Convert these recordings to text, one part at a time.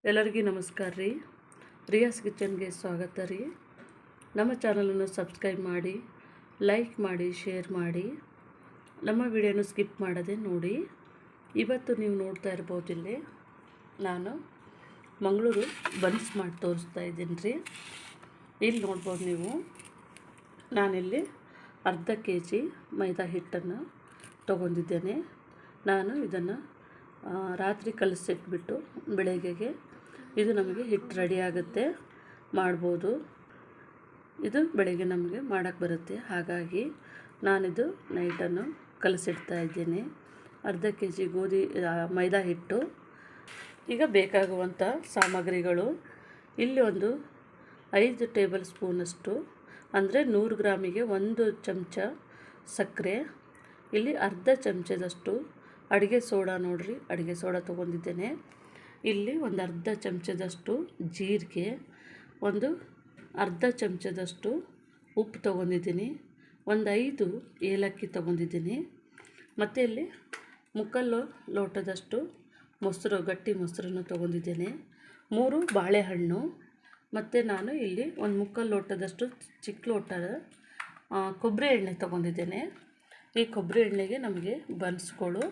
ಎಲ್ಲರಿಗೂ ನಮಸ್ಕಾರ ರೀ. ರಿಯಾಸ್ ಕಿಚನ್ಗೆ ಸ್ವಾಗತ ರೀ. ನಮ್ಮ ಚಾನಲನ್ನು ಸಬ್ಸ್ಕ್ರೈಬ್ ಮಾಡಿ, ಲೈಕ್ ಮಾಡಿ, ಶೇರ್ ಮಾಡಿ, ನಮ್ಮ ವಿಡಿಯೋನ ಸ್ಕಿಪ್ ಮಾಡದೆ ನೋಡಿ. ಇವತ್ತು ನೀವು ನೋಡ್ತಾ ಇರ್ಬೋದು, ಇಲ್ಲಿ ನಾನು ಮಂಗಳೂರು ಬನ್ಸ್ ಮಾಡಿ ತೋರಿಸ್ತಾ ಇದ್ದೀನಿ ರೀ. ಇಲ್ಲಿ ನೋಡ್ಬೋದು ನೀವು, ನಾನಿಲ್ಲಿ ಅರ್ಧ kg ಮೈದಾ ಹಿಟ್ಟನ್ನು ತೊಗೊಂಡಿದ್ದೇನೆ. ನಾನು ಇದನ್ನು ರಾತ್ರಿ ಕಲಸಿಟ್ಬಿಟ್ಟು ಬೆಳಗ್ಗೆಗೆ ಇದು ನಮಗೆ ಹಿಟ್ಟು ರೆಡಿ ಆಗುತ್ತೆ, ಮಾಡ್ಬೋದು. ಇದು ಬೆಳಗ್ಗೆ ನಮಗೆ ಮಾಡೋಕ್ಕೆ ಬರುತ್ತೆ. ಹಾಗಾಗಿ ನಾನಿದು ನೈಟನ್ನು ಕಲಸಿಡ್ತಾ ಇದ್ದೇನೆ. ಅರ್ಧ kg ಮೈದಾ ಹಿಟ್ಟು. ಈಗ ಬೇಕಾಗುವಂಥ ಸಾಮಗ್ರಿಗಳು, ಇಲ್ಲಿ ಒಂದು 5 ಟೇಬಲ್ ಸ್ಪೂನಷ್ಟು ಅಂದರೆ 100 ಗ್ರಾಮಿಗೆ 1 ಚಮಚ ಸಕ್ಕರೆ, ಇಲ್ಲಿ ಅರ್ಧ ಚಮಚದಷ್ಟು ಅಡುಗೆ ಸೋಡಾ, ನೋಡಿರಿ ಅಡುಗೆ ಸೋಡಾ ತೊಗೊಂಡಿದ್ದೇನೆ. ಇಲ್ಲಿ ಒಂದು ಅರ್ಧ ಚಮಚದಷ್ಟು ಜೀರಿಗೆ, ಒಂದು ಅರ್ಧ ಚಮಚದಷ್ಟು ಉಪ್ಪು ತೊಗೊಂಡಿದ್ದೀನಿ, ಒಂದು 5 ಏಲಕ್ಕಿ ತೊಗೊಂಡಿದ್ದೀನಿ, ಮತ್ತು ಇಲ್ಲಿ ಮುಕ್ಕಾಲು ಲೋಟದಷ್ಟು ಮೊಸರು, ಗಟ್ಟಿ ಮೊಸರನ್ನು ತೊಗೊಂಡಿದ್ದೇನೆ, 3 ಬಾಳೆಹಣ್ಣು, ಮತ್ತು ನಾನು ಇಲ್ಲಿ ಒಂದು ಮುಕ್ಕಾಲು ಲೋಟದಷ್ಟು ಚಿಕ್ಕ ಲೋಟದ ಕೊಬ್ಬರಿ ಎಣ್ಣೆ ತೊಗೊಂಡಿದ್ದೇನೆ. ಈ ಕೊಬ್ಬರಿ ಎಣ್ಣೆಗೆ ನಮಗೆ ಬನ್ಸ್ಗಳು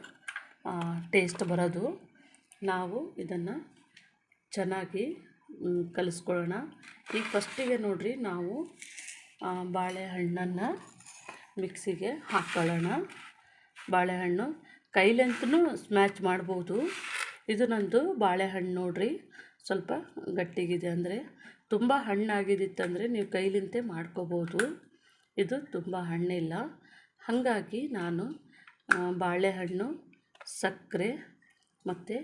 ಟೇಸ್ಟ್ ಬರೋದು. ನಾವು ಇದನ್ನು ಚೆನ್ನಾಗಿ ಕಲಿಸ್ಕೊಳ್ಳೋಣ. ಈಗ ಫಸ್ಟಿಗೆ ನೋಡಿರಿ, ನಾವು ಬಾಳೆಹಣ್ಣನ್ನು ಮಿಕ್ಸಿಗೆ ಹಾಕ್ಕೊಳ್ಳೋಣ. ಬಾಳೆಹಣ್ಣು ಕೈಲಂತೂ ಸ್ಮ್ಯಾಚ್ ಮಾಡ್ಬೋದು. ಇದು ನಂದು ಬಾಳೆಹಣ್ಣು ನೋಡಿರಿ, ಸ್ವಲ್ಪ ಗಟ್ಟಿಗಿದೆ. ಅಂದರೆ ತುಂಬ ಹಣ್ಣಾಗಿದ್ದಿತ್ತಂದರೆ ನೀವು ಕೈಲಿಂತೆ ಮಾಡ್ಕೋಬೋದು. ಇದು ತುಂಬ ಹಣ್ಣಿಲ್ಲ, ಹಾಗಾಗಿ ನಾನು ಬಾಳೆಹಣ್ಣು, ಸಕ್ಕರೆ ಮತ್ತು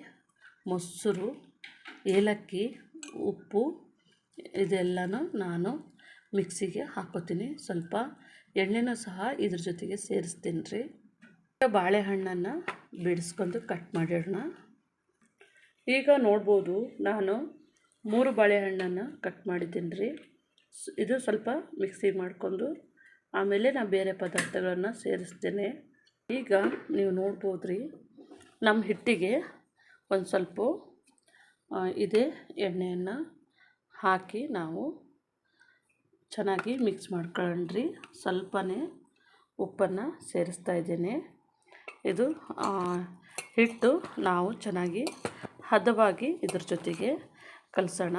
ಮೊಸರು, ಏಲಕ್ಕಿ, ಉಪ್ಪು ಇದೆಲ್ಲನೂ ನಾನು ಮಿಕ್ಸಿಗೆ ಹಾಕೋತೀನಿ. ಸ್ವಲ್ಪ ಎಣ್ಣೆನೂ ಸಹ ಇದ್ರ ಜೊತೆಗೆ ಸೇರಿಸ್ತೀನಿ ರೀ. ಬಾಳೆಹಣ್ಣನ್ನು ಬಿಡಿಸ್ಕೊಂಡು ಕಟ್ ಮಾಡಿಡೋಣ. ಈಗ ನೋಡ್ಬೋದು, ನಾನು 3 ಬಾಳೆಹಣ್ಣನ್ನು ಕಟ್ ಮಾಡಿದ್ದೀನಿ ರೀ. ಇದು ಸ್ವಲ್ಪ ಮಿಕ್ಸಿ ಮಾಡಿಕೊಂಡು ಆಮೇಲೆ ನಾನು ಬೇರೆ ಪದಾರ್ಥಗಳನ್ನು ಸೇರಿಸ್ತೇನೆ. ಈಗ ನೀವು ನೋಡ್ಬೋದು ರೀ, ನಮ್ಮ ಹಿಟ್ಟಿಗೆ ಒಂದು ಸ್ವಲ್ಪ ಇದೇ ಎಣ್ಣೆಯನ್ನು ಹಾಕಿ ನಾವು ಚೆನ್ನಾಗಿ ಮಿಕ್ಸ್ ಮಾಡ್ಕೊಳ್ಳೋಣ್ರಿ. ಸ್ವಲ್ಪನೇ ಉಪ್ಪನ್ನು ಸೇರಿಸ್ತಾ ಇದ್ದೇನೆ. ಇದು ಹಿಟ್ಟು ನಾವು ಚೆನ್ನಾಗಿ ಹದವಾಗಿ ಇದ್ರ ಜೊತೆಗೆ ಕಲಸೋಣ.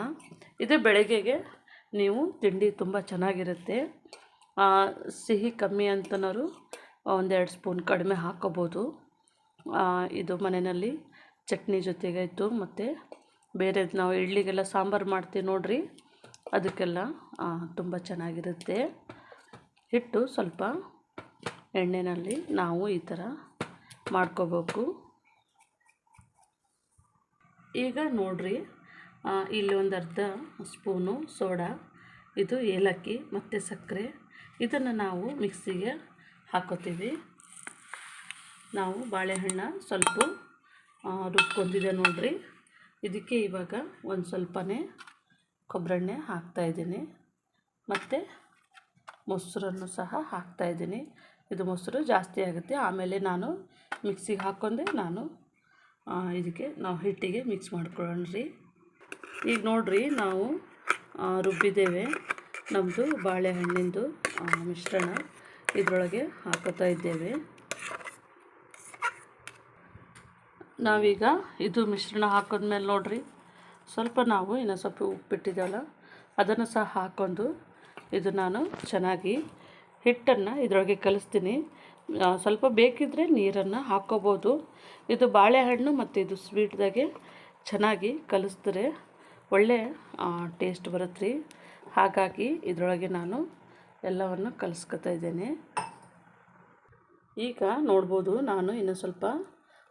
ಇದು ಬೆಳಗ್ಗೆಗೆ ನೀವು ತಿಂಡಿ ತುಂಬ ಚೆನ್ನಾಗಿರುತ್ತೆ. ಸಿಹಿ ಕಮ್ಮಿ ಅಂತನೋರು 1-2 ಸ್ಪೂನ್ ಕಡಿಮೆ ಹಾಕೋಬೋದು. ಇದು ಮನೆಯಲ್ಲಿ ಚಟ್ನಿ ಜೊತೆಗಾಯಿತು, ಮತ್ತು ಬೇರೆದು ನಾವು ಇಡ್ಲಿಗೆಲ್ಲ ಸಾಂಬಾರು ಮಾಡ್ತೀವಿ ನೋಡಿರಿ, ಅದಕ್ಕೆಲ್ಲ ತುಂಬ ಚೆನ್ನಾಗಿರುತ್ತೆ. ಹಿಟ್ಟು ಸ್ವಲ್ಪ ಎಣ್ಣೆಯಲ್ಲಿ ನಾವು ಈ ಥರ ಮಾಡ್ಕೋಬೇಕು. ಈಗ ನೋಡಿರಿ, ಇಲ್ಲಿ ಒಂದು ಅರ್ಧ ಸ್ಪೂನು ಸೋಡಾ, ಇದು ಏಲಕ್ಕಿ ಮತ್ತು ಸಕ್ಕರೆ, ಇದನ್ನು ನಾವು ಮಿಕ್ಸಿಗೆ ಹಾಕೋತೀವಿ. ನಾವು ಬಾಳೆಹಣ್ಣು ಸ್ವಲ್ಪ ರುಬ್ಕೊಂಡಿದೆ ನೋಡಿರಿ. ಇದಕ್ಕೆ ಇವಾಗ ಒಂದು ಸ್ವಲ್ಪನೇ ಕೊಬ್ಬರೆಣ್ಣೆ ಹಾಕ್ತಾಯಿದ್ದೀನಿ, ಮತ್ತು ಮೊಸರನ್ನು ಸಹ ಹಾಕ್ತಾಯಿದ್ದೀನಿ. ಇದು ಮೊಸರು ಜಾಸ್ತಿ ಆಗುತ್ತೆ, ಆಮೇಲೆ ನಾನು ಮಿಕ್ಸಿಗೆ ಹಾಕ್ಕೊಂಡೆ ನಾನು ಇದಕ್ಕೆ ನಾವು ಹಿಟ್ಟಿಗೆ ಮಿಕ್ಸ್ ಮಾಡ್ಕೊಳ್ಳೋಣ ರೀ. ಈಗ ನೋಡಿರಿ, ನಾವು ರುಬ್ಬಿದ್ದೇವೆ ನಮ್ಮದು ಬಾಳೆಹಣ್ಣಿಂದು ಮಿಶ್ರಣ ಇದರೊಳಗೆ ಹಾಕೋತಾ ಇದ್ದೇವೆ. ನಾವೀಗ ಇದು ಮಿಶ್ರಣ ಹಾಕಿದ್ಮೇಲೆ ನೋಡಿರಿ, ಸ್ವಲ್ಪ ನಾವು ಇನ್ನೂ ಸ್ವಲ್ಪ ಉಪ್ಪಿಟ್ಟಿದ್ದೇವಲ್ಲ ಅದನ್ನು ಸಹ ಹಾಕ್ಕೊಂಡು ಇದು ನಾನು ಚೆನ್ನಾಗಿ ಹಿಟ್ಟನ್ನು ಇದರೊಳಗೆ ಕಲಿಸ್ತೀನಿ. ಸ್ವಲ್ಪ ಬೇಕಿದ್ದರೆ ನೀರನ್ನು ಹಾಕ್ಕೋಬೋದು. ಇದು ಬಾಳೆಹಣ್ಣು ಮತ್ತು ಇದು ಸ್ವೀಟ್ದಾಗೆ ಚೆನ್ನಾಗಿ ಕಲಿಸಿದ್ರೆ ಒಳ್ಳೆ ಟೇಸ್ಟ್ ಬರುತ್ತೆ ರೀ. ಹಾಗಾಗಿ ಇದರೊಳಗೆ ನಾನು ಎಲ್ಲವನ್ನು ಕಲಿಸ್ಕೊತಾ ಇದ್ದೇನೆ. ಈಗ ನೋಡ್ಬೋದು, ನಾನು ಇನ್ನೂ ಸ್ವಲ್ಪ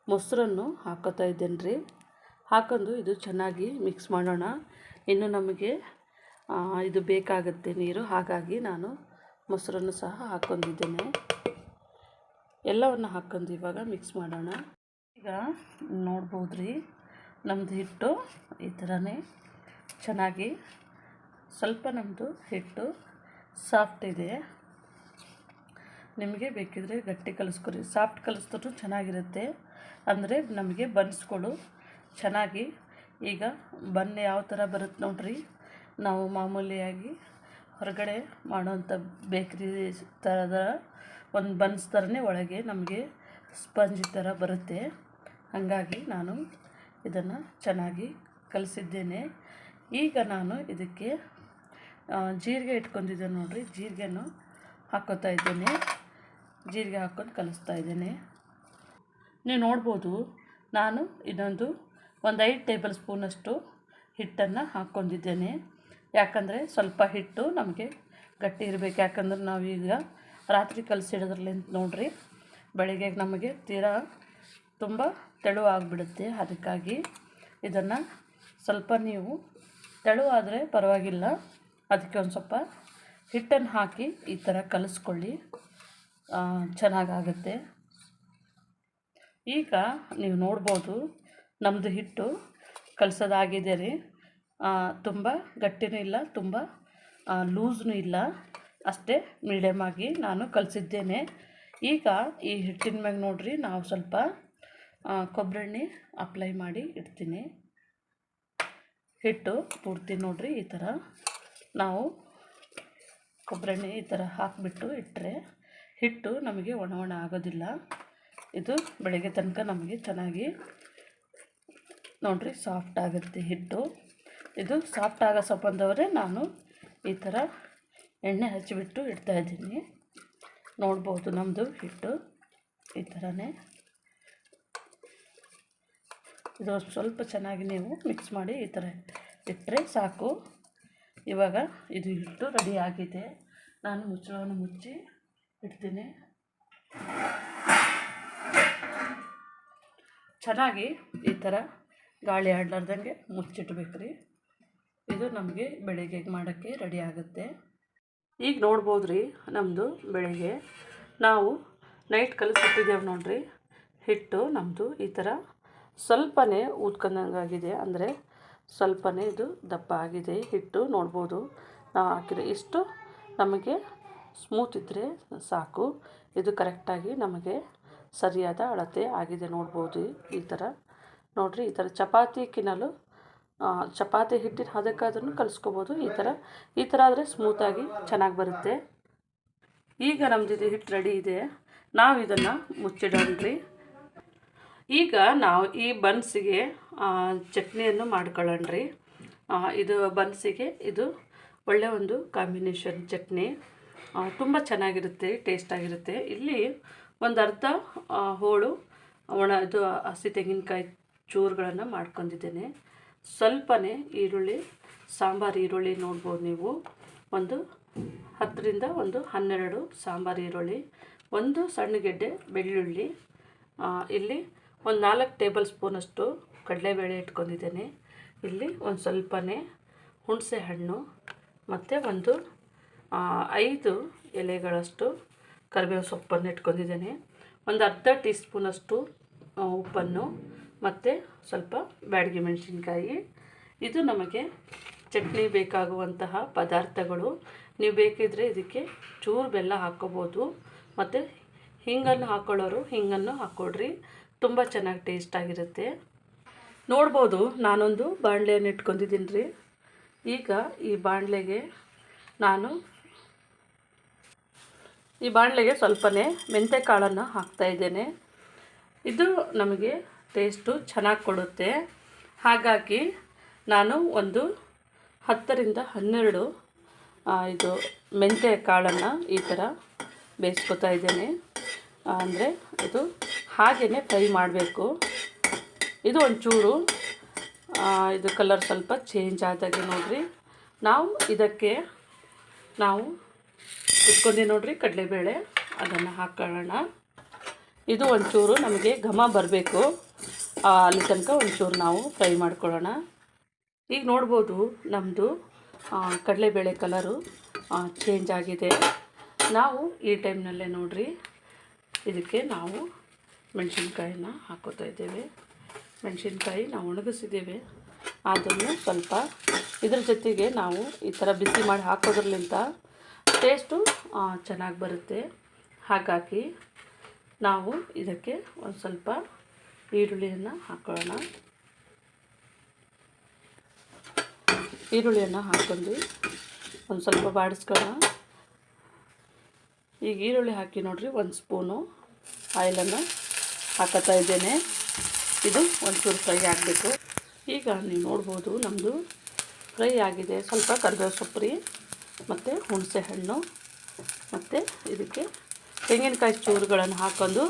ಮೊಸರನ್ನು ಹಾಕೋತಾ ಇದ್ದೇನೆ ರೀ. ಹಾಕೊಂಡು ಇದು ಚೆನ್ನಾಗಿ ಮಿಕ್ಸ್ ಮಾಡೋಣ. ಇನ್ನು ನಮಗೆ ಇದು ಬೇಕಾಗುತ್ತೆ ನೀರು, ಹಾಗಾಗಿ ನಾನು ಮೊಸರನ್ನು ಸಹ ಹಾಕ್ಕೊಂಡಿದ್ದೇನೆ. ಎಲ್ಲವನ್ನು ಹಾಕ್ಕೊಂಡು ಇವಾಗ ಮಿಕ್ಸ್ ಮಾಡೋಣ. ಈಗ ನೋಡ್ಬೋದು ರೀ, ನಮ್ಮದು ಹಿಟ್ಟು ಈ ಥರನೇ ಚೆನ್ನಾಗಿ, ಸ್ವಲ್ಪ ನಮ್ಮದು ಹಿಟ್ಟು ಸಾಫ್ಟ್ ಇದೆ. ನಿಮಗೆ ಬೇಕಿದ್ರೆ ಗಟ್ಟಿ ಕಲಿಸ್ಕೊರಿ, ಸಾಫ್ಟ್ ಕಲಿಸಿದ್ರೂ ಚೆನ್ನಾಗಿರುತ್ತೆ. ಅಂದರೆ ನಮಗೆ ಬನ್ಸ್ಗಳು ಚೆನ್ನಾಗಿ ಈಗ ಬನ್ ಯಾವ ಥರ ಬರುತ್ತೆ ನೋಡ್ರಿ, ನಾವು ಮಾಮೂಲಿಯಾಗಿ ಹೊರಗಡೆ ಮಾಡೋವಂಥ ಬೇಕ್ರಿ ಥರದ ಒಂದು ಬನ್ಸ್ ಥರನೇ ಒಳಗೆ ನಮಗೆ ಸ್ಪಂಜ್ ಥರ ಬರುತ್ತೆ. ಹಾಗಾಗಿ ನಾನು ಇದನ್ನು ಚೆನ್ನಾಗಿ ಕಲಿಸಿದ್ದೇನೆ. ಈಗ ನಾನು ಇದಕ್ಕೆ ಜೀರಿಗೆ ಇಟ್ಕೊಂಡಿದ್ದೆ ನೋಡಿರಿ, ಜೀರಿಗೆನೂ ಹಾಕ್ಕೋತಾ ಇದ್ದೇನೆ. ಜೀರಿಗೆ ಹಾಕ್ಕೊಂಡು ಕಲಿಸ್ತಾ ಇದ್ದೇನೆ. ನೀವು ನೋಡ್ಬೋದು, ನಾನು ಇನ್ನೊಂದು 5 ಟೇಬಲ್ ಸ್ಪೂನಷ್ಟು ಹಿಟ್ಟನ್ನು ಹಾಕ್ಕೊಂಡಿದ್ದೇನೆ. ಯಾಕಂದರೆ ಸ್ವಲ್ಪ ಹಿಟ್ಟು ನಮಗೆ ಗಟ್ಟಿ ಇರಬೇಕು. ಯಾಕಂದ್ರೆ ನಾವೀಗ ರಾತ್ರಿ ಕಲಸಿಡೋದ್ರಲ್ಲಿಂತ ನೋಡಿರಿ ಬೆಳಗ್ಗೆ ನಮಗೆ ತೀರಾ ತುಂಬ ತೆಳುವಾಗಿಬಿಡುತ್ತೆ. ಅದಕ್ಕಾಗಿ ಇದನ್ನು ಸ್ವಲ್ಪ ನೀವು ತೆಳುವಾದರೆ ಪರವಾಗಿಲ್ಲ, ಅದಕ್ಕೆ ಒಂದು ಸ್ವಲ್ಪ ಹಿಟ್ಟನ್ನು ಹಾಕಿ ಈ ಥರ ಕಲಿಸ್ಕೊಳ್ಳಿ, ಚೆನ್ನಾಗಾಗುತ್ತೆ. ಈಗ ನೀವು ನೋಡ್ಬೋದು ನಮ್ಮದು ಹಿಟ್ಟು ಕಲಸೋದಾಗಿದೆ ರೀ. ತುಂಬ ಗಟ್ಟಿನೂ ಇಲ್ಲ, ತುಂಬ ಲೂಸ್ನೂ ಇಲ್ಲ, ಅಷ್ಟೇ ಮೀಡಿಯಮ್ ಆಗಿ ನಾನು ಕಲಸಿದ್ದೇನೆ. ಈಗ ಈ ಹಿಟ್ಟಿನ ಮ್ಯಾಗ ನೋಡ್ರಿ ನಾವು ಸ್ವಲ್ಪ ಕೊಬ್ಬರಿ ಎಣ್ಣೆ ಅಪ್ಲೈ ಮಾಡಿ ಇಡ್ತೀನಿ. ಹಿಟ್ಟು ಪೂರ್ತಿ ನೋಡ್ರಿ ಈ ಥರ ನಾವು ಕೊಬ್ಬರಿ ಎಣ್ಣೆ ಈ ಥರ ಹಾಕಿಬಿಟ್ಟು ಇಟ್ಟರೆ ಹಿಟ್ಟು ನಮಗೆ ಒಣ ಆಗೋದಿಲ್ಲ. ಇದು ಬೆಳಗ್ಗೆ ತನಕ ನಮಗೆ ಚೆನ್ನಾಗಿ ನೋಡ್ರಿ ಸಾಫ್ಟ್ ಆಗುತ್ತೆ ಹಿಟ್ಟು. ಇದು ಸಾಫ್ಟ್ ಆಗೋ ಸಂಬಂಧವರೇ ನಾನು ಈ ಥರ ಎಣ್ಣೆ ಹಚ್ಚಿಬಿಟ್ಟು ಇಡ್ತಾಯಿದ್ದೀನಿ. ನೋಡ್ಬೋದು ನಮ್ಮದು ಹಿಟ್ಟು ಈ ಥರನೇ. ಇದು ಸ್ವಲ್ಪ ಚೆನ್ನಾಗಿ ನೀವು ಮಿಕ್ಸ್ ಮಾಡಿ ಈ ಥರ ಇಟ್ಟರೆ ಸಾಕು. ಇವಾಗ ಇದು ಹಿಟ್ಟು ರೆಡಿ ಆಗಿದೆ. ನಾನು ಮುಚ್ಚಳವನ್ನು ಮುಚ್ಚಿ ಇಡ್ತೀನಿ. ಚೆನ್ನಾಗಿ ಈ ಥರ ಗಾಳಿ ಆಡಲಾರ್ದಂಗೆ ಮುಚ್ಚಿಟ್ಬೇಕು ರೀ. ಇದು ನಮಗೆ ಬೆಳಗ್ಗೆ ಮಾಡೋಕ್ಕೆ ರೆಡಿ ಆಗುತ್ತೆ. ಈಗ ನೋಡ್ಬೋದು ರೀ, ನಮ್ಮದು ಬೆಳಗ್ಗೆ ನಾವು ನೈಟ್ ಕಲಸಿಟ್ಟಿದ್ದೇವೆ ನೋಡ್ರಿ ಹಿಟ್ಟು. ನಮ್ಮದು ಈ ಥರ ಸ್ವಲ್ಪನೇ ಊದ್ಕೊಂಡಂಗಾಗಿದೆ, ಅಂದರೆ ಸ್ವಲ್ಪನೇ ಇದು ದಪ್ಪ ಆಗಿದೆ ಹಿಟ್ಟು. ನೋಡ್ಬೋದು ನಾವು ಹಾಕಿದ್ರೆ ಇಷ್ಟು ನಮಗೆ ಸ್ಮೂತ್ ಇದ್ದರೆ ಸಾಕು. ಇದು ಕರೆಕ್ಟಾಗಿ ನಮಗೆ ಸರಿಯಾದ ಅಳತೆ ಆಗಿದೆ. ನೋಡ್ಬೋದು ಈ ಥರ ನೋಡಿರಿ. ಈ ಥರ ಚಪಾತಿ ಹಿಟ್ಟಿನ ಅದಕ್ಕಾದ್ರೂ ಕಲಿಸ್ಕೋಬೋದು. ಈ ಥರ ಆದರೆ ಸ್ಮೂತಾಗಿ ಚೆನ್ನಾಗಿ ಬರುತ್ತೆ. ಈಗ ನಮ್ಮದು ಹಿಟ್ಟು ರೆಡಿ ಇದೆ. ನಾವು ಇದನ್ನು ಮುಚ್ಚಿಡೋಣ್ರಿ. ಈಗ ನಾವು ಈ ಬನ್ಸಿಗೆ ಚಟ್ನಿಯನ್ನು ಮಾಡ್ಕೊಳ್ಳೋಣ್ರಿ. ಇದು ಬನ್ಸಿಗೆ ಇದು ಒಳ್ಳೆಯ ಒಂದು ಕಾಂಬಿನೇಷನ್ ಚಟ್ನಿ, ತುಂಬ ಚೆನ್ನಾಗಿರುತ್ತೆ, ಟೇಸ್ಟಾಗಿರುತ್ತೆ. ಇಲ್ಲಿ ಒಂದು ಅರ್ಧ ಹೋಳು ಇದು ಹಸಿ ತೆಂಗಿನಕಾಯಿ ಚೂರುಗಳನ್ನು ಮಾಡ್ಕೊಂಡಿದ್ದೇನೆ. ಸ್ವಲ್ಪನೇ ಈರುಳ್ಳಿ, ಸಾಂಬಾರು ಈರುಳ್ಳಿ ನೋಡ್ಬೋದು ನೀವು, ಒಂದು 10ರಿಂದ 12 ಸಾಂಬಾರು ಈರುಳ್ಳಿ, ಒಂದು ಸಣ್ಣ ಗೆಡ್ಡೆ ಬೆಳ್ಳುಳ್ಳಿ, ಇಲ್ಲಿ ಒಂದು 4 ಟೇಬಲ್ ಸ್ಪೂನಷ್ಟು ಕಡಲೆಬೇಳೆ ಇಟ್ಕೊಂಡಿದ್ದೇನೆ. ಇಲ್ಲಿ ಒಂದು ಸ್ವಲ್ಪನೇ ಹುಣಸೆ ಹಣ್ಣು ಮತ್ತು ಒಂದು 5 ಎಲೆಗಳಷ್ಟು ಕರಿಬೇವು ಸೊಪ್ಪನ್ನು ಇಟ್ಕೊಂಡಿದ್ದೇನೆ. ಒಂದು ಅರ್ಧ ಟೀ ಸ್ಪೂನಷ್ಟು ಉಪ್ಪನ್ನು ಮತ್ತು ಸ್ವಲ್ಪ ಬ್ಯಾಡಗಿ ಮೆಣಸಿನ್ಕಾಯಿ. ಇದು ನಮಗೆ ಚಟ್ನಿ ಬೇಕಾಗುವಂತಹ ಪದಾರ್ಥಗಳು. ನೀವು ಬೇಕಿದ್ದರೆ ಇದಕ್ಕೆ ಚೂರು ಬೆಲ್ಲ ಹಾಕ್ಕೋಬೋದು, ಮತ್ತು ಹಿಂಗನ್ನು ಹಾಕ್ಕೊಳ್ಳೋರು ಹಿಂಗನ್ನು ಹಾಕ್ಕೊಡ್ರಿ, ತುಂಬ ಚೆನ್ನಾಗಿ ಟೇಸ್ಟಾಗಿರುತ್ತೆ. ನೋಡ್ಬೋದು ನಾನೊಂದು ಬಾಣಲೆಯನ್ನು ಇಟ್ಕೊಂಡಿದ್ದೀನಿ ರೀ. ಈಗ ಈ ಬಾಣಲೆಗೆ ಸ್ವಲ್ಪನೇ ಮೆಂತ್ಯ ಕಾಳನ್ನು ಹಾಕ್ತಾಯಿದ್ದೇನೆ. ಇದು ನಮಗೆ ಟೇಸ್ಟು ಚೆನ್ನಾಗಿ ಕೊಡುತ್ತೆ. ಹಾಗಾಗಿ ನಾನು ಒಂದು 10ರಿಂದ 12 ಇದು ಮೆಂತ್ಯ ಕಾಳನ್ನು ಈ ಥರ ಬೇಯಿಸ್ಕೊತಾ ಇದ್ದೇನೆ. ಅಂದರೆ ಇದು ಹಾಗೆಯೇ ಫ್ರೈ ಮಾಡಬೇಕು. ಇದು ಒಂಚೂರು ಇದು ಕಲರ್ ಸ್ವಲ್ಪ ಚೇಂಜ್ ಆದಾಗೆ ನೋಡಿರಿ ಇದಕ್ಕೆ ನಾವು ಇಟ್ಕೊಂಡು ನೋಡಿರಿ ಕಡಲೆಬೇಳೆ ಅದನ್ನು ಹಾಕೊಳ್ಳೋಣ. ಇದು ಒಂಚೂರು ನಮಗೆ ಘಮ ಬರಬೇಕು, ಅಲ್ಲಿ ತನಕ ಒಂಚೂರು ನಾವು ಫ್ರೈ ಮಾಡ್ಕೊಳ್ಳೋಣ. ಈಗ ನೋಡ್ಬೋದು ನಮ್ಮದು ಕಡಲೆಬೇಳೆ ಕಲರು ಚೇಂಜ್ ಆಗಿದೆ. ನಾವು ಈ ಟೈಮ್ನಲ್ಲೇ ನೋಡಿರಿ ಇದಕ್ಕೆ ನಾವು ಮೆಣಸಿನ್ಕಾಯಿನ ಹಾಕ್ಕೋತಾ ಇದ್ದೇವೆ. ಮೆಣಸಿನ್ಕಾಯಿ ನಾವು ಒಣಗಿಸಿದ್ದೇವೆ, ಅದನ್ನು ಸ್ವಲ್ಪ ಇದ್ರ ಜೊತೆಗೆ ನಾವು ಈ ಥರ ಬಿಸಿ ಮಾಡಿ ಹಾಕೋದ್ರಲ್ಲಿಂದ ಟೇಸ್ಟು ಚೆನ್ನಾಗಿ ಬರುತ್ತೆ. ಹಾಗಾಗಿ ನಾವು ಇದಕ್ಕೆ ಒಂದು ಸ್ವಲ್ಪ ಈರುಳ್ಳಿಯನ್ನು ಹಾಕೊಳ್ಳೋಣ. ಈರುಳ್ಳಿಯನ್ನು ಹಾಕ್ಕೊಂಡು ಒಂದು ಸ್ವಲ್ಪ ಬಾಡಿಸ್ಕೊಳ್ಳೋಣ. ಈಗ ಈರುಳ್ಳಿ ಹಾಕಿ ನೋಡಿರಿ, 1 ಸ್ಪೂನು ಆಯಿಲನ್ನು ಹಾಕತ್ತಾ ಇದ್ದೇನೆ. ಇದು ಒಂಚೂರು ಫ್ರೈ ಆಗಬೇಕು. ಈಗ ನೀವು ನೋಡ್ಬೋದು ನಮ್ಮದು ಫ್ರೈ ಆಗಿದೆ. ಸ್ವಲ್ಪ ಕರಿಬೇವು ಸೊಪ್ಪು ರೀ, ಮತ್ತು ಹುಣಸೆ ಹಣ್ಣು, ಮತ್ತು ಇದಕ್ಕೆ ತೆಂಗಿನಕಾಯಿ ಚೂರುಗಳನ್ನು ಹಾಕ್ಕೊಂಡು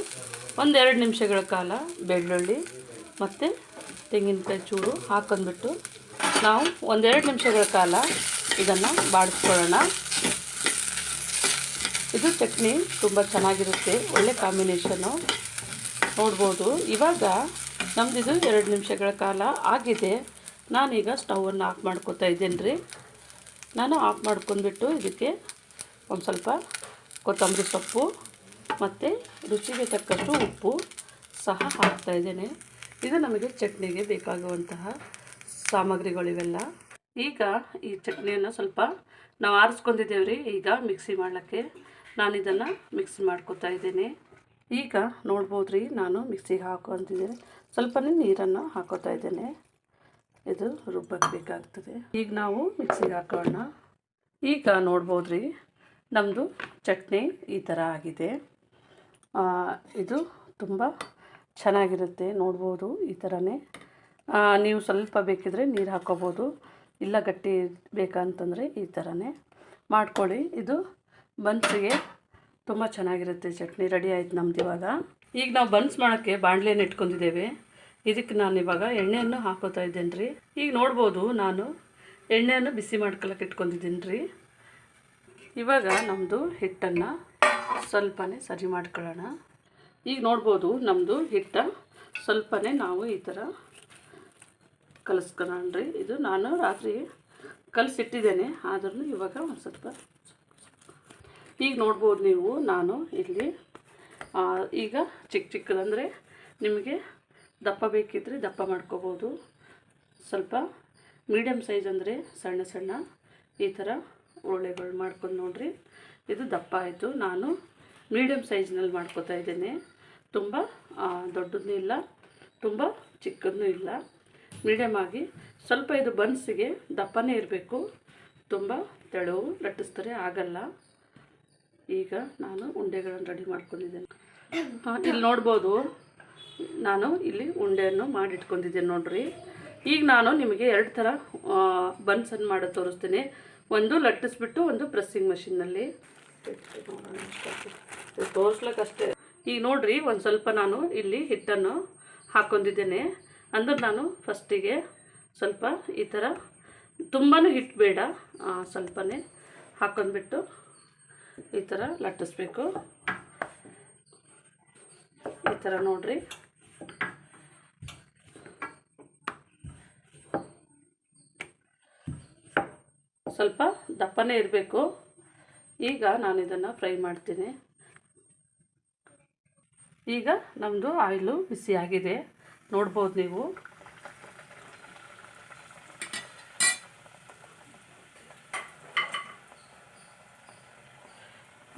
1-2 ನಿಮಿಷಗಳ ಕಾಲ ಬೆಳ್ಳುಳ್ಳಿ ಮತ್ತು ತೆಂಗಿನಕಾಯಿ ಚೂರು ಹಾಕೊಂಡ್ಬಿಟ್ಟು ನಾವು 1-2 ನಿಮಿಷಗಳ ಕಾಲ ಇದನ್ನು ಬಾಡಿಸ್ಕೊಳ್ಳೋಣ. ಇದು ಚಟ್ನಿ ತುಂಬ ಚೆನ್ನಾಗಿರುತ್ತೆ, ಒಳ್ಳೆ ಕಾಂಬಿನೇಷನ್ನು ನೋಡ್ಬೋದು. ಇವಾಗ ನಮ್ಮದಿದು 2 ನಿಮಿಷಗಳ ಕಾಲ ಆಗಿದೆ. ನಾನೀಗ ಸ್ಟವನ್ನು ಆಫ್ ಮಾಡ್ಕೊತಾ ಇದ್ದೇನೆ ರೀ. ನಾನು ಆಫ್ ಮಾಡ್ಕೊಂಡ್ಬಿಟ್ಟು ಇದಕ್ಕೆ ಒಂದು ಸ್ವಲ್ಪ ಕೊತ್ತಂಬರಿ ಸೊಪ್ಪು ಮತ್ತು ರುಚಿಗೆ ತಕ್ಕಷ್ಟು ಉಪ್ಪು ಸಹ ಹಾಕ್ತಾಯಿದ್ದೇನೆ. ಇದು ನಮಗೆ ಚಟ್ನಿಗೆ ಬೇಕಾಗುವಂತಹ ಸಾಮಗ್ರಿಗಳಿವೆಲ್ಲ. ಈಗ ಈ ಚಟ್ನಿಯನ್ನು ಸ್ವಲ್ಪ ನಾವು ಆರಿಸ್ಕೊಂಡಿದ್ದೇವೆ ರೀ. ಈಗ ಮಿಕ್ಸಿ ಮಾಡಲಿಕ್ಕೆ ನಾನು ಇದನ್ನು ಮಿಕ್ಸಿ ಮಾಡ್ಕೊತಾ ಇದ್ದೇನೆ. ಈಗ ನೋಡ್ಬೋದು ರೀ, ನಾನು ಮಿಕ್ಸಿಗೆ ಹಾಕೊತಿದ್ದೇನೆ. ಸ್ವಲ್ಪನೇ ನೀರನ್ನು ಹಾಕೋತಾ ಇದ್ದೇನೆ, ಇದು ರುಬ್ಬಕ್ಕೆ ಬೇಕಾಗ್ತದೆ. ಈಗ ನಾವು ಮಿಕ್ಸಿಗೆ ಹಾಕೋಣ. ಈಗ ನೋಡ್ಬೋದು ರೀ, ನಮ್ಮದು ಚಟ್ನಿ ಈ ಥರ ಆಗಿದೆ. ಇದು ತುಂಬ ಚೆನ್ನಾಗಿರುತ್ತೆ ನೋಡ್ಬೋದು. ಈ ಥರನೇ ನೀವು ಸ್ವಲ್ಪ ಬೇಕಿದ್ರೆ ನೀರು ಹಾಕ್ಕೋಬೋದು, ಇಲ್ಲ ಗಟ್ಟಿ ಬೇಕಂತಂದರೆ ಈ ಥರನೇ ಮಾಡ್ಕೊಳ್ಳಿ. ಇದು ಬನ್ಸಿಗೆ ತುಂಬ ಚೆನ್ನಾಗಿರುತ್ತೆ. ಚಟ್ನಿ ರೆಡಿ ಆಯ್ತು ನಮ್ದು. ಇವಾಗ ಈಗ ನಾವು ಬನ್ಸ್ ಮಾಡೋಕ್ಕೆ ಬಾಣಲೆಯನ್ನು ಇಟ್ಕೊಂಡಿದ್ದೇವೆ. ಇದಕ್ಕೆ ನಾನು ಇವಾಗ ಎಣ್ಣೆಯನ್ನು ಹಾಕೋತಾ ಇದ್ದೇನೆ ರೀ. ಈಗ ನೋಡ್ಬೋದು ನಾನು ಎಣ್ಣೆಯನ್ನು ಬಿಸಿ ಮಾಡ್ಕೊಳ್ಳೋಕೆ ಇಟ್ಕೊಂಡಿದ್ದೀನಿ ರೀ. ಇವಾಗ ನಮ್ಮದು ಹಿಟ್ಟನ್ನು ಸ್ವಲ್ಪನೇ ಸರಿ ಮಾಡ್ಕೊಳ್ಳೋಣ. ಈಗ ನೋಡ್ಬೋದು ನಮ್ಮದು ಹಿಟ್ಟು ಸ್ವಲ್ಪನೇ ನಾವು ಈ ಥರ ಕಲಿಸ್ಕೊಳ್ಳೋಣ ರೀ. ಇದು ನಾನು ರಾತ್ರಿ ಕಲಸಿಟ್ಟಿದ್ದೇನೆ, ಆದ್ರೂ ಇವಾಗ ಒಂದು ಸ್ವಲ್ಪ ಈಗ ನೋಡ್ಬೋದು ನೀವು. ನಾನು ಇಲ್ಲಿ ಈಗ ಚಿಕ್ಕದಂದರೆ ನಿಮಗೆ ದಪ್ಪ ಬೇಕಿದ್ದರೆ ದಪ್ಪ ಮಾಡ್ಕೋಬೋದು, ಸ್ವಲ್ಪ ಮೀಡಿಯಮ್ ಸೈಜ್ ಅಂದರೆ ಸಣ್ಣ ಸಣ್ಣ ಈ ಥರ ಒಳ್ಳೆಗಳು ಮಾಡ್ಕೊಂಡು ನೋಡಿರಿ. ಇದು ದಪ್ಪ ಆಯಿತು. ನಾನು ಮೀಡಿಯಮ್ ಸೈಜ್ನಲ್ಲಿ ಮಾಡ್ಕೋತಾ ಇದ್ದೇನೆ. ತುಂಬ ದೊಡ್ಡದೂ ಇಲ್ಲ, ತುಂಬ ಚಿಕ್ಕದೂ ಇಲ್ಲ, ಮೀಡಿಯಮ್ ಆಗಿ. ಸ್ವಲ್ಪ ಇದು ಬನ್ಸಿಗೆ ದಪ್ಪನೇ ಇರಬೇಕು, ತುಂಬ ತೆಳುವು ಲಟ್ಟಿಸ್ತಾರೆ ಆಗಲ್ಲ. ಈಗ ನಾನು ಉಂಡೆಗಳನ್ನು ರೆಡಿ ಮಾಡ್ಕೊಂಡಿದ್ದೇನೆ. ಇಲ್ಲಿ ನೋಡ್ಬೋದು ನಾನು ಇಲ್ಲಿ ಉಂಡೆಯನ್ನು ಮಾಡಿಟ್ಕೊಂಡಿದ್ದೇನೆ ನೋಡ್ರಿ. ಈಗ ನಾನು ನಿಮಗೆ 2 ಥರ ಬನ್ಸನ್ನು ಮಾಡೋದು ತೋರಿಸ್ತೀನಿ. ಒಂದು ಲಟ್ಟಿಸ್ಬಿಟ್ಟು, ಒಂದು ಪ್ರೆಸ್ಸಿಂಗ್ ಮಷಿನ್ನಲ್ಲಿ ತೋರಿಸ್ಲಿಕ್ಕಷ್ಟೇ. ಈಗ ನೋಡಿರಿ, ಒಂದು ಸ್ವಲ್ಪ ನಾನು ಇಲ್ಲಿ ಹಿಟ್ಟನ್ನು ಹಾಕ್ಕೊಂಡಿದ್ದೇನೆ. ಅಂದ್ರೆ ನಾನು ಫಸ್ಟಿಗೆ ಸ್ವಲ್ಪ ಈ ಥರ ತುಂಬಾ ಹಿಟ್ಟು ಬೇಡ, ಸ್ವಲ್ಪನೇ ಹಾಕ್ಕೊಂಡ್ಬಿಟ್ಟು ಈ ಥರ ಲಟ್ಟಿಸ್ಬೇಕು. ಈ ಥರ ನೋಡಿರಿ. ಸ್ವಲ್ಪ ದಪ್ಪನೇ ಇರಬೇಕು. ಈಗ ನಾನು ಇದನ್ನು ಫ್ರೈ ಮಾಡ್ತೀನಿ. ಈಗ ನಮ್ಮದು ಆಯಿಲು ಬಿಸಿಯಾಗಿದೆ ನೋಡ್ಬೋದು ನೀವು.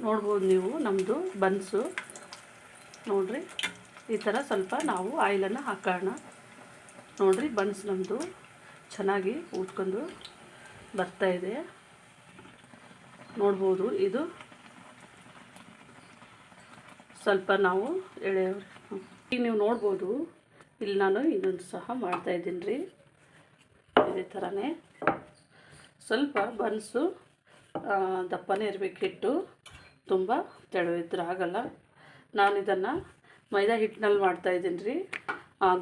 ನೋಡ್ಬೋದು ನೀವು ನಮ್ಮದು ಬನ್ಸು ನೋಡಿರಿ. ಈ ಥರ ಸ್ವಲ್ಪ ನಾವು ಆಯಿಲನ್ನು ಹಾಕೋಣ. ನೋಡಿರಿ, ಬನ್ಸ್ ನಮ್ಮದು ಚೆನ್ನಾಗಿ ಊದ್ಕೊಂಡು ಬರ್ತಾಯಿದೆ ನೋಡ್ಬೋದು. ಇದು ಸ್ವಲ್ಪ ನಾವು ಈಗ ನೀವು ನೋಡ್ಬೋದು, ಇಲ್ಲಿ ನಾನು ಇನ್ನೊಂದು ಸಹ ಮಾಡ್ತಾಯಿದ್ದೀನಿ ರೀ. ಇದೇ ಥರನೇ ಸ್ವಲ್ಪ ಬನ್ಸು ದಪ್ಪನೇ ಇರಬೇಕು, ಹಿಟ್ಟು ತುಂಬ ತೆಳು ಇದ್ರೆ ಆಗಲ್ಲ. ನಾನು ಇದನ್ನು ಮೈದಾ ಹಿಟ್ಟಿನಲ್ಲಿ ಮಾಡ್ತಾಯಿದ್ದೀನಿ ರೀ.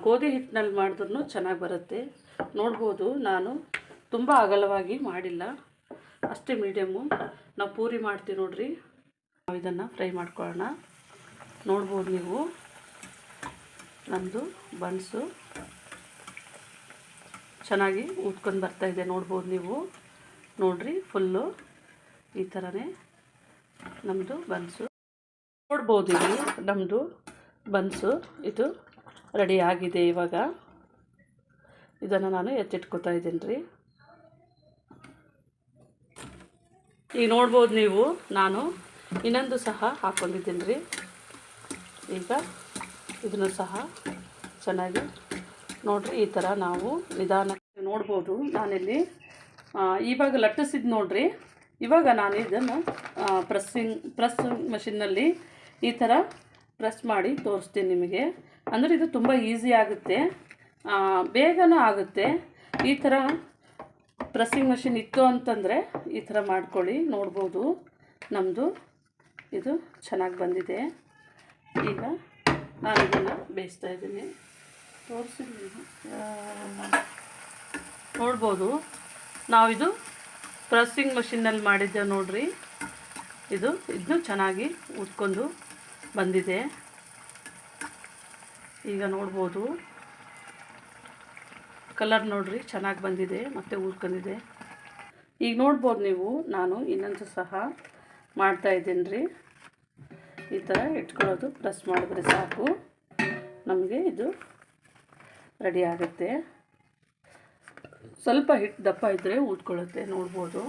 ಗೋಧಿ ಹಿಟ್ಟಿನಲ್ಲಿ ಮಾಡಿದ್ರೂ ಚೆನ್ನಾಗಿ ಬರುತ್ತೆ ನೋಡ್ಬೋದು. ನಾನು ತುಂಬ ಅಗಲವಾಗಿ ಮಾಡಿಲ್ಲ, ಅಷ್ಟೇ ಮೀಡಿಯಮ್ಮು. ನಾವು ಪೂರಿ ಮಾಡ್ತೀವಿ ನೋಡಿರಿ. ನಾವು ಇದನ್ನು ಫ್ರೈ ಮಾಡ್ಕೊಳ್ಳೋಣ. ನೋಡ್ಬೋದು ನೀವು ನಮ್ಮದು ಬನ್ಸು ಚೆನ್ನಾಗಿ ಊದ್ಕೊಂಡು ಬರ್ತಾಯಿದೆ ನೋಡ್ಬೋದು ನೀವು. ನೋಡಿರಿ, ಫುಲ್ಲು ಈ ಥರನೇ ನಮ್ಮದು ಬನ್ಸು ನೋಡ್ಬೋದು. ಇಲ್ಲಿ ನಮ್ಮದು ಬನ್ಸು ಇದು ರೆಡಿ ಆಗಿದೆ. ಇವಾಗ ಇದನ್ನು ನಾನು ಎತ್ತಿಟ್ಕೊತಾ ಇದ್ದೀನಿ ರೀ. ಈಗ ನೋಡ್ಬೋದು ನೀವು, ನಾನು ಇನ್ನೊಂದು ಸಹ ಹಾಕ್ಕೊಂಡಿದ್ದೀನಿ ರೀ. ಈಗ ಇದನ್ನು ಸಹ ಚೆನ್ನಾಗಿ ನೋಡಿರಿ, ಈ ಥರ ನಾವು ನಿಧಾನಕ್ಕೆ ನೋಡ್ಬೋದು. ನಾನಿಲ್ಲಿ ಇವಾಗ ಲಟ್ಟಿಸಿದ್ದು ನೋಡ್ರಿ. ಇವಾಗ ನಾನು ಇದನ್ನು ಪ್ರೆಸ್ ಮಷಿನ್ನಲ್ಲಿ ಈ ಥರ ಪ್ರೆಸ್ ಮಾಡಿ ತೋರಿಸ್ತೀನಿ ನಿಮಗೆ. ಅಂದರೆ ಇದು ತುಂಬ ಈಸಿ ಆಗುತ್ತೆ, ಬೇಗನೂ ಆಗುತ್ತೆ. ಈ ಥರ ಪ್ರೆಸ್ಸಿಂಗ್ ಮಷಿನ್ ಇತ್ತು ಅಂತಂದರೆ ಈ ಥರ ಮಾಡ್ಕೊಳ್ಳಿ. ನೋಡ್ಬೋದು ನಮ್ಮದು ಇದು ಚೆನ್ನಾಗಿ ಬಂದಿದೆ. ಈಗ ನಾನು ಇದನ್ನು ಬೇಯಿಸ್ತಾ ಇದ್ದೀನಿ. ತೋರಿಸಿದ್ದೀನಿ, ನೋಡ್ಬೋದು. ನಾವಿದು ಪ್ರೆಸ್ಸಿಂಗ್ ಮಷಿನ್ನಲ್ಲಿ ಮಾಡಿದ್ದೇವೆ ನೋಡ್ರಿ. ಇದನ್ನು ಚೆನ್ನಾಗಿ ಉಟ್ಕೊಂಡು ಬಂದಿದೆ. ಈಗ ನೋಡ್ಬೋದು ಕಲರ್ ನೋಡ್ರಿ ಚೆನ್ನಾಗಿ ಬಂದಿದೆ ಮತ್ತು ಉಳ್ಕೊಂಡಿದೆ. ಈಗ ನೋಡ್ಬೋದು ನೀವು, ನಾನು ಇನ್ನೊಂದು ಸಹ ಮಾಡ್ತಾ ಇದ್ದೀನಿ ರೀ. ಈ ಥರ ಇಟ್ಕೊಳ್ಳೋದು, ಪ್ರೆಸ್ ಮಾಡಿದ್ರೆ ಸಾಕು, ನಮಗೆ ಇದು ರೆಡಿ ಆಗುತ್ತೆ. ಸ್ವಲ್ಪ ಹಿಟ್ಟು ದಪ್ಪ ಇದ್ದರೆ ಊದ್ಕೊಳ್ಳುತ್ತೆ. ನೋಡ್ಬೋದು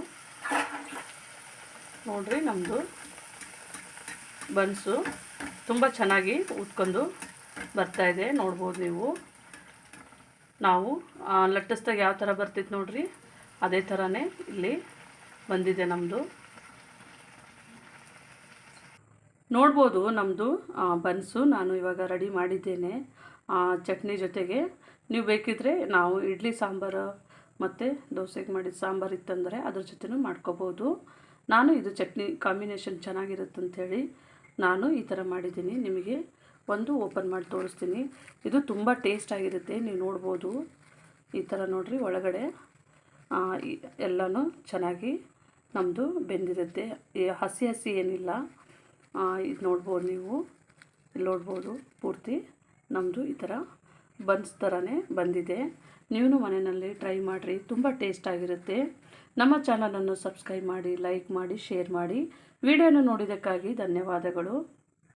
ನೋಡ್ರಿ, ನಮ್ಮದು ಬನ್ಸು ತುಂಬ ಚೆನ್ನಾಗಿ ಊದ್ಕೊಂಡು ಬರ್ತಾಯಿದೆ. ನೋಡ್ಬೋದು ನೀವು, ನಾವು ಲಟ್ಟಿಸ್ದಾಗ ಯಾವ ಥರ ಬರ್ತಿತ್ತು ನೋಡ್ರಿ, ಅದೇ ಥರನೇ ಇಲ್ಲಿ ಬಂದಿದೆ ನಮ್ಮದು. ನೋಡ್ಬೋದು ನಮ್ಮದು ಬನ್ಸು ನಾನು ಇವಾಗ ರೆಡಿ ಮಾಡಿದ್ದೇನೆ ಚಟ್ನಿ ಜೊತೆಗೆ. ನೀವು ಬೇಕಿದ್ದರೆ ನಾವು ಇಡ್ಲಿ ಸಾಂಬಾರು ಮತ್ತು ದೋಸೆಗೆ ಮಾಡಿದ ಸಾಂಬಾರು ಇತ್ತಂದರೆ ಅದ್ರ ಜೊತೆನೂ ಮಾಡ್ಕೋಬೋದು. ನಾನು ಇದು ಚಟ್ನಿ ಕಾಂಬಿನೇಷನ್ ಚೆನ್ನಾಗಿರುತ್ತೆ ಅಂಥೇಳಿ ನಾನು ಈ ಥರ ಮಾಡಿದ್ದೀನಿ. ನಿಮಗೆ ಒಂದು ಓಪನ್ ಮಾಡಿ ತೋರಿಸ್ತೀನಿ. ಇದು ತುಂಬ ಟೇಸ್ಟಾಗಿರುತ್ತೆ. ನೀವು ನೋಡ್ಬೋದು ಈ ಥರ ನೋಡಿರಿ, ಒಳಗಡೆ ಎಲ್ಲನೂ ಚೆನ್ನಾಗಿ ನಮ್ಮದು ಬೆಂದಿರುತ್ತೆ. ಹಸಿ ಹಸಿ ಏನಿಲ್ಲ. ಇದು ನೋಡ್ಬೋದು ನೀವು, ಇಲ್ಲಿ ನೋಡ್ಬೋದು ಪೂರ್ತಿ ನಮ್ಮದು ಈ ಥರ ಬನ್ಸ್ ಥರನೇ ಬಂದಿದೆ. ನೀವು ಮನೆಯಲ್ಲಿ ಟ್ರೈ ಮಾಡಿರಿ, ತುಂಬ ಟೇಸ್ಟಾಗಿರುತ್ತೆ. ನಮ್ಮ ಚಾನಲನ್ನು ಸಬ್ಸ್ಕ್ರೈಬ್ ಮಾಡಿ, ಲೈಕ್ ಮಾಡಿ, ಶೇರ್ ಮಾಡಿ. ವಿಡಿಯೋನ ನೋಡಿದ್ದಕ್ಕಾಗಿ ಧನ್ಯವಾದಗಳು.